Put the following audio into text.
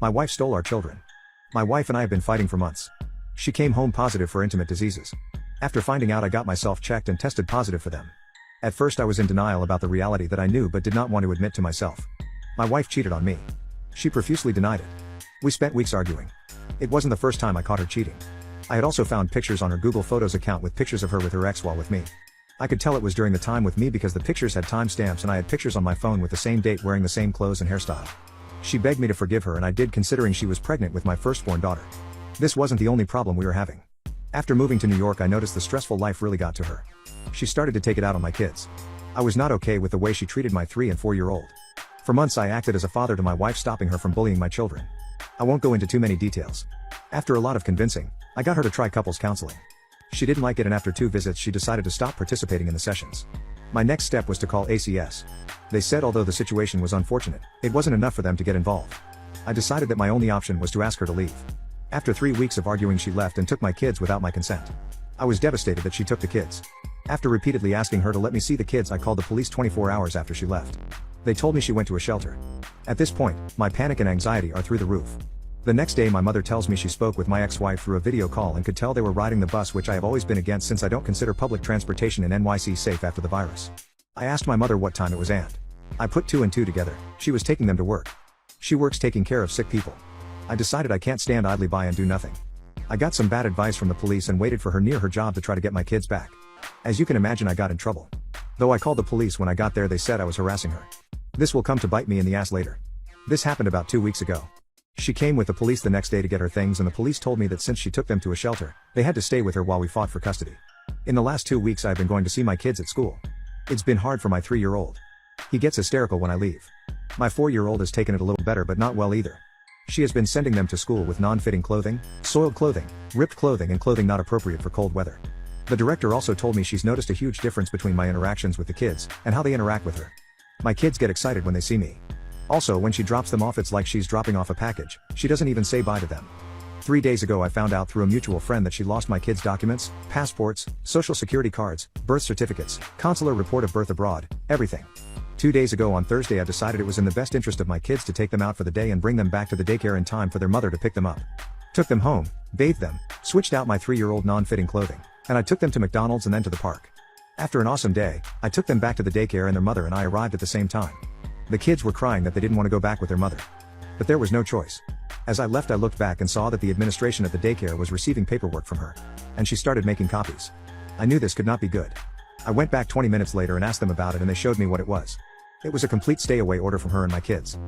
My wife stole our children. My wife and I have been fighting for months. She came home positive for intimate diseases. After finding out, I got myself checked and tested positive for them. At first I was in denial about the reality that I knew but did not want to admit to myself. My wife cheated on me. She profusely denied it. We spent weeks arguing. It wasn't the first time I caught her cheating. I had also found pictures on her Google Photos account with pictures of her with her ex while with me. I could tell it was during the time with me because the pictures had timestamps and I had pictures on my phone with the same date wearing the same clothes and hairstyle. She begged me to forgive her, and I did, considering she was pregnant with my firstborn daughter. This wasn't the only problem we were having. After moving to New York, I noticed the stressful life really got to her. She started to take it out on my kids. I was not okay with the way she treated my 3 and 4-year-old. For months I acted as a father to my wife, stopping her from bullying my children. I won't go into too many details. After a lot of convincing, I got her to try couples counseling. She didn't like it, and after 2 visits she decided to stop participating in the sessions. My next step was to call ACS. They said although the situation was unfortunate, it wasn't enough for them to get involved. I decided that my only option was to ask her to leave. After 3 weeks of arguing, she left and took my kids without my consent. I was devastated that she took the kids. After repeatedly asking her to let me see the kids, I called the police 24 hours after she left. They told me she went to a shelter. At this point, my panic and anxiety are through the roof. The next day my mother tells me she spoke with my ex-wife through a video call and could tell they were riding the bus, which I have always been against since I don't consider public transportation in NYC safe after the virus. I asked my mother what time it was, and I put 2 and 2 together. She was taking them to work. She works taking care of sick people. I decided I can't stand idly by and do nothing. I got some bad advice from the police and waited for her near her job to try to get my kids back. As you can imagine, I got in trouble. Though I called the police when I got there, they said I was harassing her. This will come to bite me in the ass later. This happened about 2 weeks ago. She came with the police the next day to get her things, and the police told me that since she took them to a shelter, they had to stay with her while we fought for custody. In the last 2 weeks I've been going to see my kids at school. It's been hard for my 3-year-old. He gets hysterical when I leave. My 4-year-old has taken it a little better, but not well either. She has been sending them to school with non-fitting clothing, soiled clothing, ripped clothing, and clothing not appropriate for cold weather. The director also told me she's noticed a huge difference between my interactions with the kids and how they interact with her. My kids get excited when they see me. Also, when she drops them off, it's like she's dropping off a package. She doesn't even say bye to them. 3 days ago I found out through a mutual friend that she lost my kids' documents, passports, social security cards, birth certificates, consular report of birth abroad, everything. 2 days ago on Thursday I decided it was in the best interest of my kids to take them out for the day and bring them back to the daycare in time for their mother to pick them up. Took them home, bathed them, switched out my 3-year-old non-fitting clothing, and I took them to McDonald's and then to the park. After an awesome day, I took them back to the daycare and their mother and I arrived at the same time. The kids were crying that they didn't want to go back with their mother. But there was no choice. As I left I looked back and saw that the administration at the daycare was receiving paperwork from her. And she started making copies. I knew this could not be good. I went back 20 minutes later and asked them about it, and they showed me what it was. It was a complete stay-away order from her and my kids.